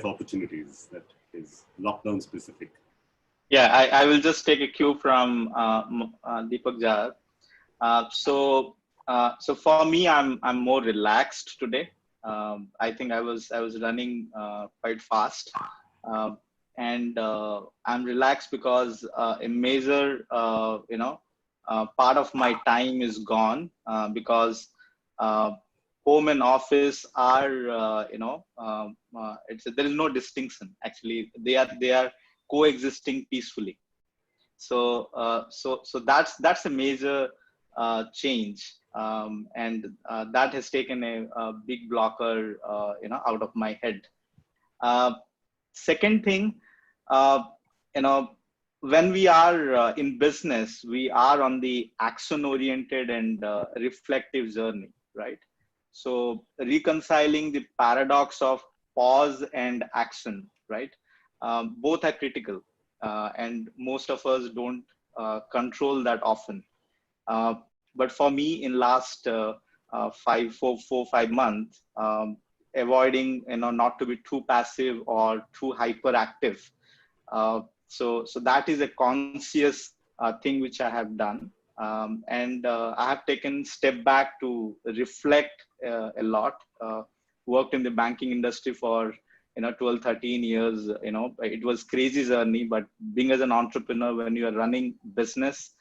opportunities that is lockdown specific? Yeah, I will just take a cue from Deepak Jha. So for me, I'm more relaxed today. I think I was running quite fast, uh, and I'm relaxed because a major part of my time is gone because uh, home and office are there is no distinction. Actually, they are coexisting peacefully. So that's a major change, and that has taken a big blocker, out of my head. Uh, Second thing, uh, you know, when we are in business, we are on the action-oriented and reflective journey, right? So reconciling the paradox of pause and action, right? Both are critical, and most of us don't control that often. But for me, in last 5 months, avoiding not to be too passive or too hyperactive. So that is a conscious thing which I have done, and I have taken step back to reflect a lot. Worked in the banking industry for 12, 13 years. It was crazy journey, but being as an entrepreneur, when you are running business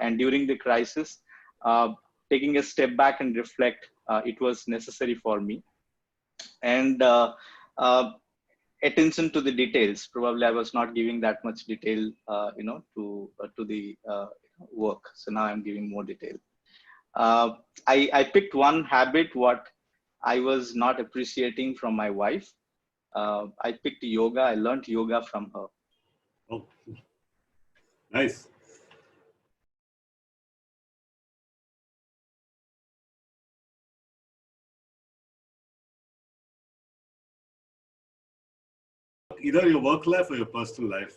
and during the crisis, uh, taking a step back and reflect, it was necessary for me. And uh, attention to the details. Probably I was not giving that much detail, to the work. So now I'm giving more detail. I picked one habit what I was not appreciating from my wife. I picked yoga. I learned yoga from her. Oh, nice. Either your work life or your personal life,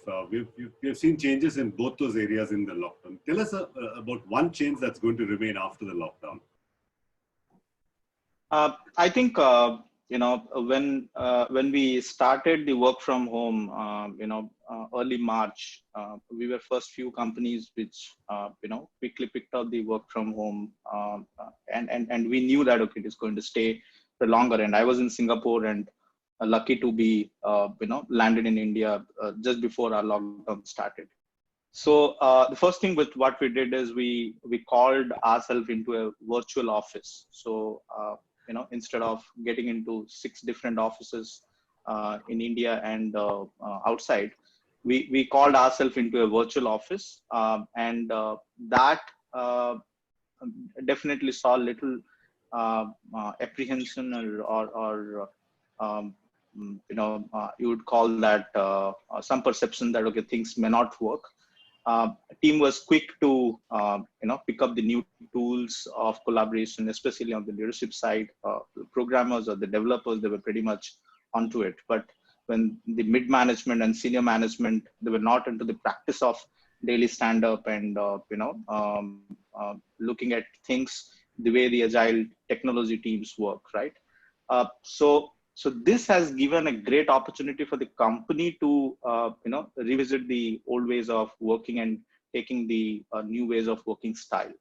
we've seen changes in both those areas in the lockdown. Tell us about one change that's going to remain after the lockdown. I think when we started the work from home, early March, we were first few companies which quickly picked up the work from home, and we knew that okay, it is going to stay for longer. And I was in Singapore and lucky to be landed in India just before our lockdown started. So the first thing with what we did is we called ourselves into a virtual office. So instead of getting into 6 different offices in India and outside, we called ourselves into a virtual office, and that uh, definitely saw little apprehension or you would call that some perception that okay, things may not work. Team was quick to pick up the new tools of collaboration, especially on the leadership side. Programmers or the developers, they were pretty much onto it. But when the mid management and senior management, they were not into the practice of daily stand up and looking at things the way the agile technology teams work, right? So this has given a great opportunity for the company to revisit the old ways of working and taking the new ways of working style.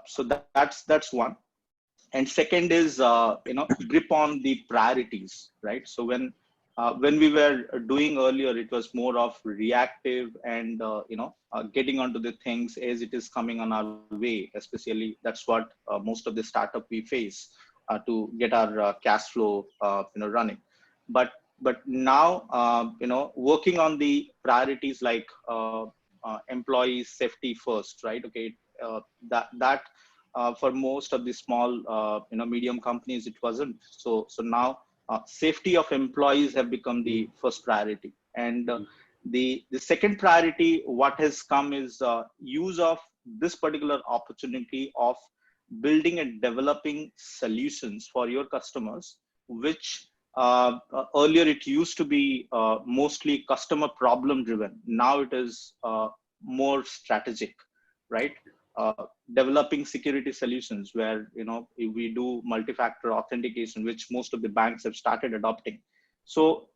So that's one. And second is grip on the priorities, right? So when we were doing earlier, it was more of reactive and getting onto the things as it is coming on our way. Especially that's what most of the startup we face to get our cash flow running. But now working on the priorities like employee safety first, right? Okay, that for most of the small medium companies it wasn't. So now safety of employees have become the first priority. And the second priority what has come is use of this particular opportunity of building and developing solutions for your customers, which earlier it used to be mostly customer problem driven. Now it is more strategic, right? Developing security solutions where we do multi-factor authentication, which most of the banks have started adopting. So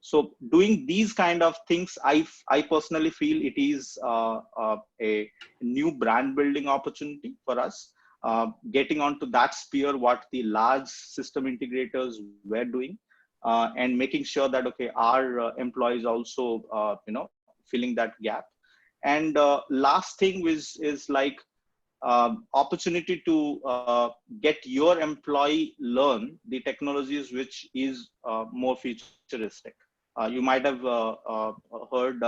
doing these kind of things, I personally feel it is a new brand building opportunity for us. Getting onto that sphere, what the large system integrators were doing, and making sure that okay, our employees also filling that gap. And last thing is like opportunity to get your employee learn the technologies which is more futuristic. You might have heard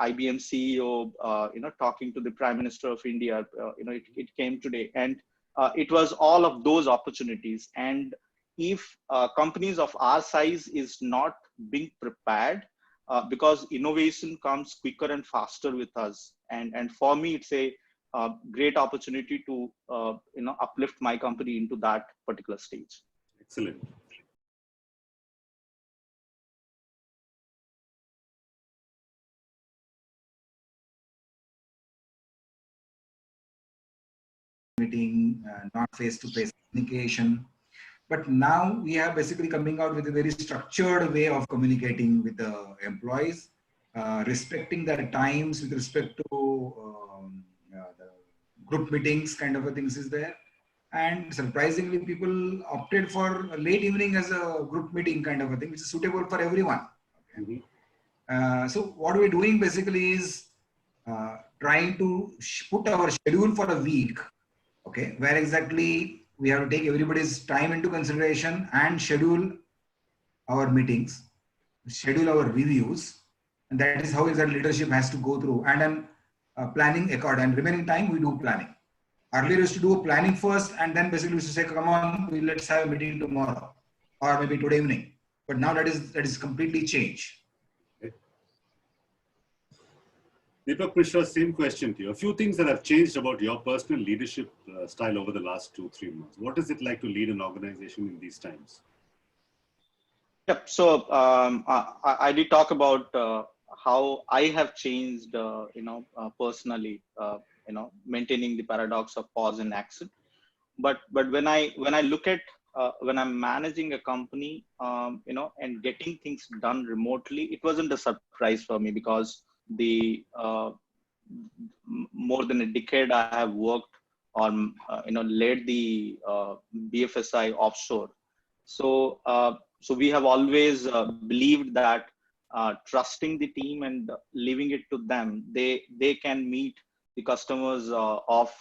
IBM CEO, talking to the Prime Minister of India. It came today, and it was all of those opportunities. And if companies of our size is not being prepared, because innovation comes quicker and faster with us, and for me, it's a great opportunity to uplift my company into that particular stage. Excellent. Meeting, not face-to-face communication. But now we are basically coming out with a very structured way of communicating with the employees, respecting their times with respect to the group meetings kind of a things is there. And surprisingly, people opted for a late evening as a group meeting kind of a thing, which is suitable for everyone. Okay. So what we're doing basically is trying to put our schedule for a week, okay, where exactly we have to take everybody's time into consideration and schedule our meetings, schedule our reviews, and that is how exactly leadership has to go through. And then planning according, and remaining time we do planning. Earlier used to do planning first, and then basically used to say, come on, let's have a meeting tomorrow, or maybe today evening. But now that is completely changed. Deepak, Mishra, same question to you. A few things that have changed about your personal leadership style over the last 2-3 months. What is it like to lead an organization in these times? Yep. So I did talk about how I have changed, personally, maintaining the paradox of pause and action. But when I look at when I'm managing a company, and getting things done remotely, it wasn't a surprise for me because the more than a decade I have worked on, led the BFSI offshore. So we have always believed that trusting the team and leaving it to them, they can meet the customers of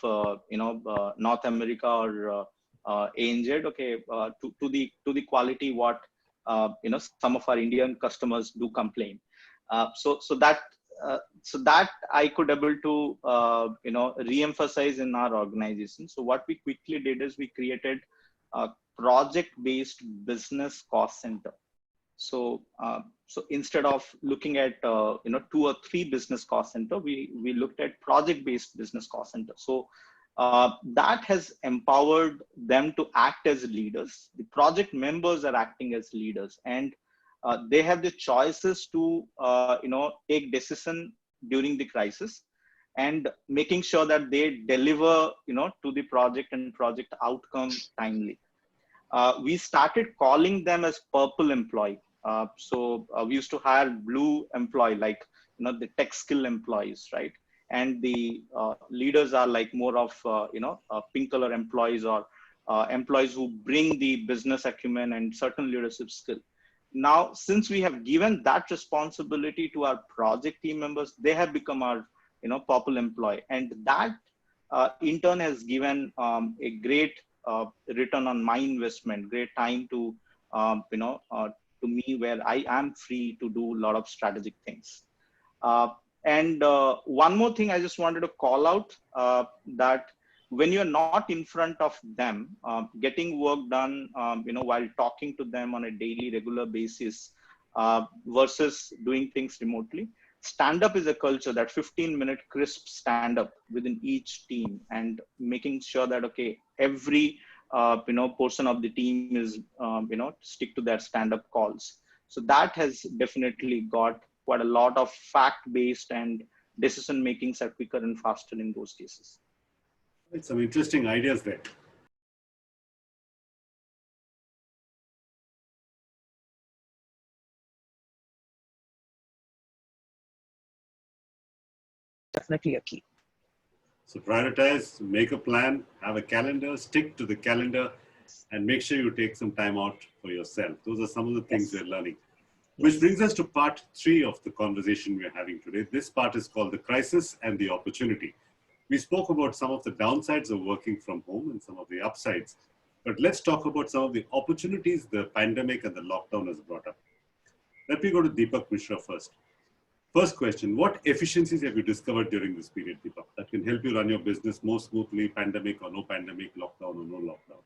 North America or ANZ, okay, to the quality what some of our Indian customers do complain. So that I could able to re-emphasize in our organization. So what we quickly did is we created a project-based business cost center. So instead of looking at 2 or 3 business cost center, we looked at project-based business cost center. So that has empowered them to act as leaders. The project members are acting as leaders, and they have the choices to take decision during the crisis, and making sure that they deliver to the project and project outcome timely. We started calling them as purple employee. So we used to hire blue employee, like the tech skill employees, right? And the leaders are like more of pink color employees, or employees who bring the business acumen and certain leadership skill. Now, since we have given that responsibility to our project team members, they have become our purple employee, and that in turn has given a great return on my investment, great time to to me, where I am free to do a lot of strategic things. And one more thing I just wanted to call out, that when you're not in front of them, getting work done, while talking to them on a daily, regular basis, versus doing things remotely, stand up is a culture, that 15-minute crisp stand up within each team, and making sure that, okay, every portion of the team is, stick to their stand up calls. So that has definitely got quite a lot of fact-based, and decision makings are quicker and faster in those cases. It's some interesting ideas there. definitely a key. So prioritize, make a plan, have a calendar, stick to the calendar, and make sure you take some time out for yourself. Those are some of the things Yes. we're learning. Yes. Which brings us to part 3 of the conversation we're having today. This part is called the crisis and the opportunity. We spoke about some of the downsides of working from home and some of the upsides. But let's talk about some of the opportunities the pandemic and the lockdown has brought up. Let me go to Deepak Mishra first. First question, what efficiencies have you discovered during this period, Deepak, that can help you run your business more smoothly, pandemic or no pandemic, lockdown or no lockdown?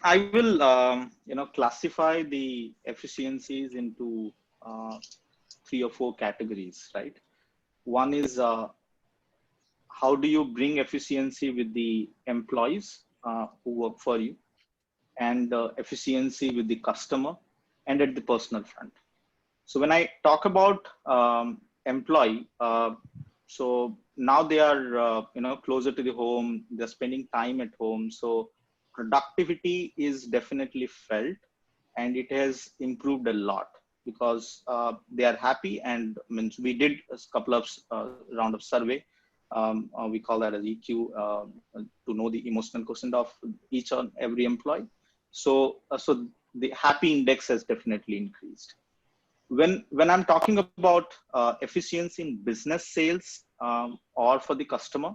I will, classify the efficiencies into 3 or 4 categories, right? One is how do you bring efficiency with the employees who work for you, and efficiency with the customer, and at the personal front. So when I talk about employee, so now they are closer to the home, they're spending time at home. So productivity is definitely felt, and it has improved a lot because they are happy. And means we did a couple of round of survey. We call that as EQ, to know the emotional quotient of each and every employee. So the happy index has definitely increased. When I'm talking about efficiency in business sales or for the customer,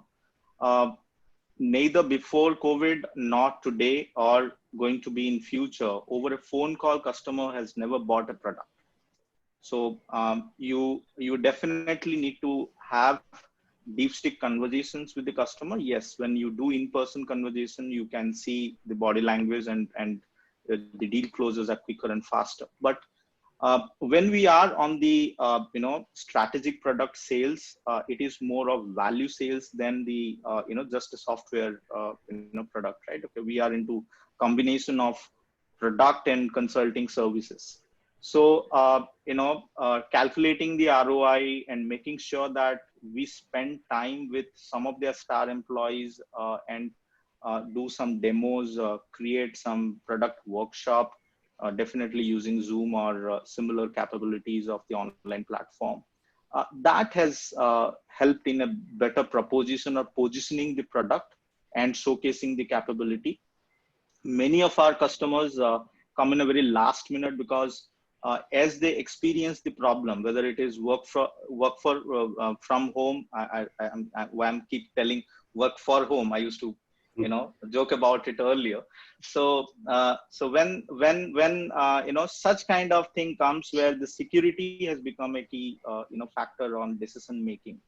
neither before COVID nor today or going to be in future, over a phone call, customer has never bought a product. So you definitely need to have deep stick conversations with the customer. Yes, when you do in-person conversation, you can see the body language and the deal closes are quicker and faster. But when we are on the strategic product sales, it is more of value sales than the just a software product, right? Okay, we are into combination of product and consulting services. So calculating the ROI and making sure that we spend time with some of their star employees and do some demos, create some product workshop. Definitely using Zoom or similar capabilities of the online platform. That has helped in a better proposition or positioning the product and showcasing the capability. Many of our customers come in a very last minute because as they experience the problem, whether it is work from home, I'm keep telling work for home. I used to joke about it earlier. So when such kind of thing comes where the security has become a key factor on decision making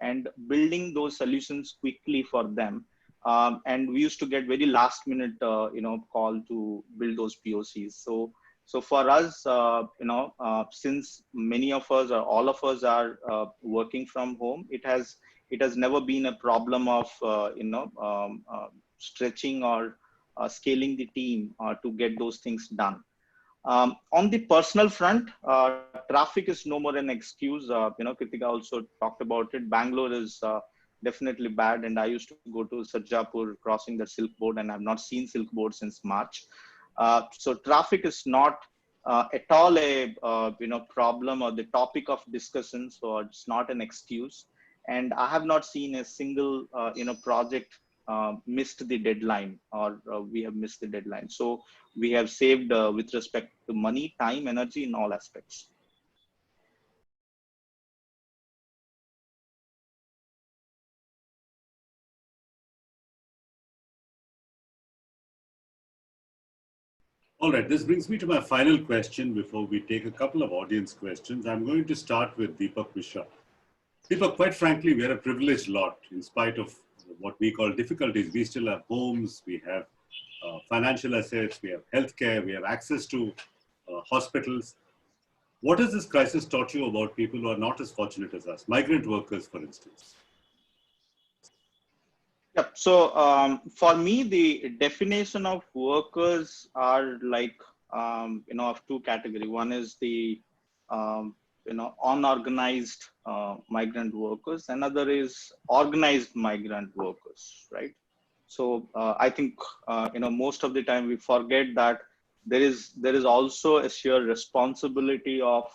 and building those solutions quickly for them. And we used to get very last minute call to build those POCs. So for us, since many of us or all of us are working from home, it has never been a problem of stretching or scaling the team to get those things done. On the personal front, traffic is no more an excuse. Kritika also talked about it. Bangalore is definitely bad, and I used to go to Sarjapur crossing the Silk Board, and I've not seen Silk Board since March. So traffic is not at all a problem or the topic of discussion. So it's not an excuse. And I have not seen a single project missed the deadline or we have missed the deadline. So we have saved with respect to money, time, energy in all aspects. All right, this brings me to my final question before we take a couple of audience questions. I'm going to start with Deepak Mishra. Deepak, quite frankly, we are a privileged lot. In spite of what we call difficulties, we still have homes, we have financial assets, we have healthcare, we have access to hospitals. What has this crisis taught you about people who are not as fortunate as us, migrant workers, for instance? Yeah. So for me, the definition of workers are like of two categories. One is the unorganized migrant workers. Another is organized migrant workers, right? So I think most of the time we forget that there is also a sheer responsibility of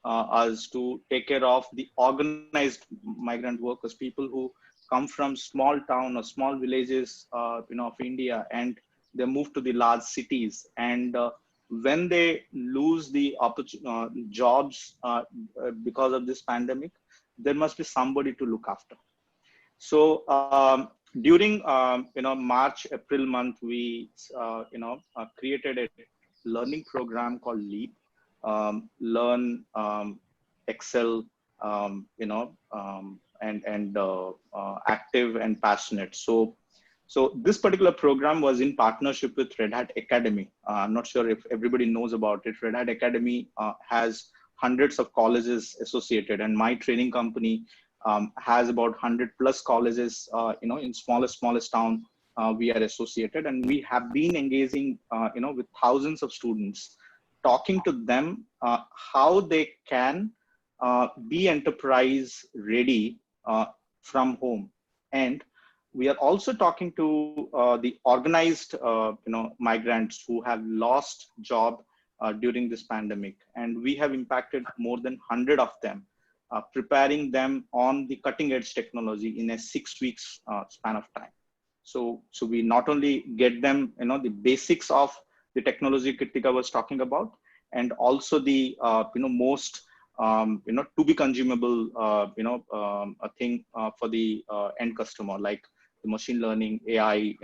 us to take care of the organized migrant workers, people who come from small town or small villages, of India, and they move to the large cities. And when they lose the jobs because of this pandemic, there must be somebody to look after. So during March, April month, we created a learning program called LEAP, Learn, Excel, active and passionate. So this particular program was in partnership with Red Hat Academy. I'm not sure if everybody knows about it. Red Hat Academy has hundreds of colleges associated, and my training company has about 100 plus colleges, in smallest town. We are associated, and we have been engaging, with thousands of students, talking to them how they can be enterprise ready from home. And we are also talking to the organized, migrants who have lost job during this pandemic. And we have impacted more than 100 of them, preparing them on the cutting edge technology in a 6 weeks span of time. So we not only get them, the basics of the technology Kritika was talking about, and also the, most, to be consumable, a thing for the end customer, like the machine learning, AI,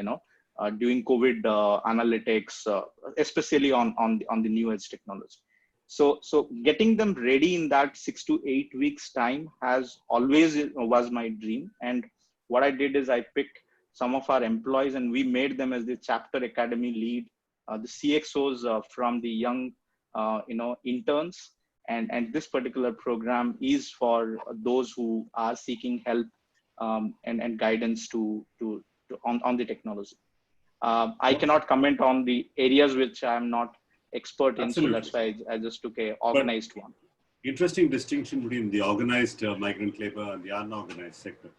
doing COVID analytics, especially on the new age technology. So getting them ready in that 6 to 8 weeks time has always was my dream. And what I did is I picked some of our employees and we made them as the chapter academy lead, the CXOs from the young, interns. And this particular program is for those who are seeking help and guidance on the technology. I cannot comment on the areas which I'm not expert in, so that's why I just took a organized one. Interesting distinction between the organized migrant labor and the unorganized sector.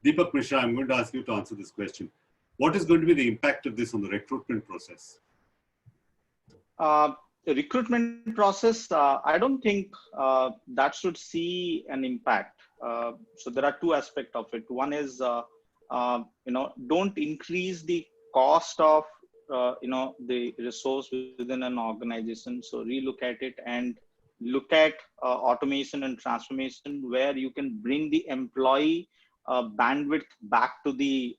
Deepak, Mishra, I'm going to ask you to answer this question. What is going to be the impact of this on the recruitment process? The recruitment process, I don't think that should see an impact. So there are two aspects of it. One is, don't increase the cost of, the resource within an organization. So relook at it and look at automation and transformation where you can bring the employee bandwidth back to the,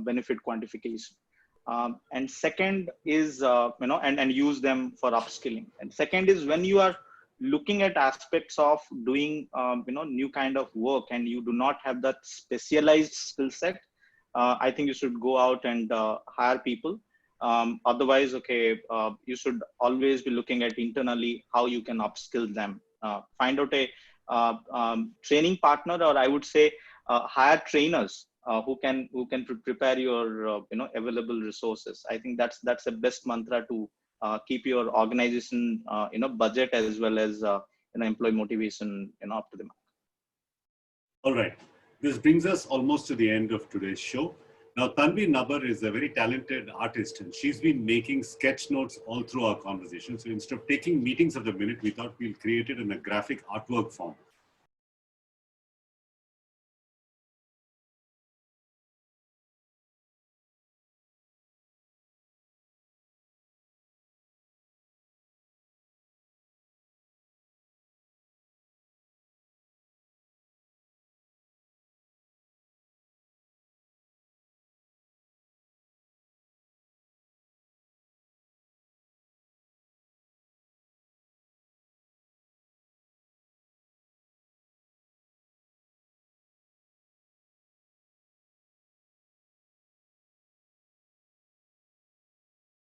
benefit quantification. And second is, and use them for upskilling. And second is when you are looking at aspects of doing, new kind of work and you do not have that specialized skill set, I think you should go out and hire people. Otherwise, you should always be looking at internally how you can upskill them. Find out a training partner, or I would say hire trainers who can prepare your available resources. I think that's the best mantra to keep your organization budget as well as employee motivation up to the mark. All right, this brings us almost to the end of today's show. Now, Tanvi Nabar is a very talented artist and she's been making sketch notes all through our conversation. So instead of taking meetings of the minute, we thought we'll create it in a graphic artwork form.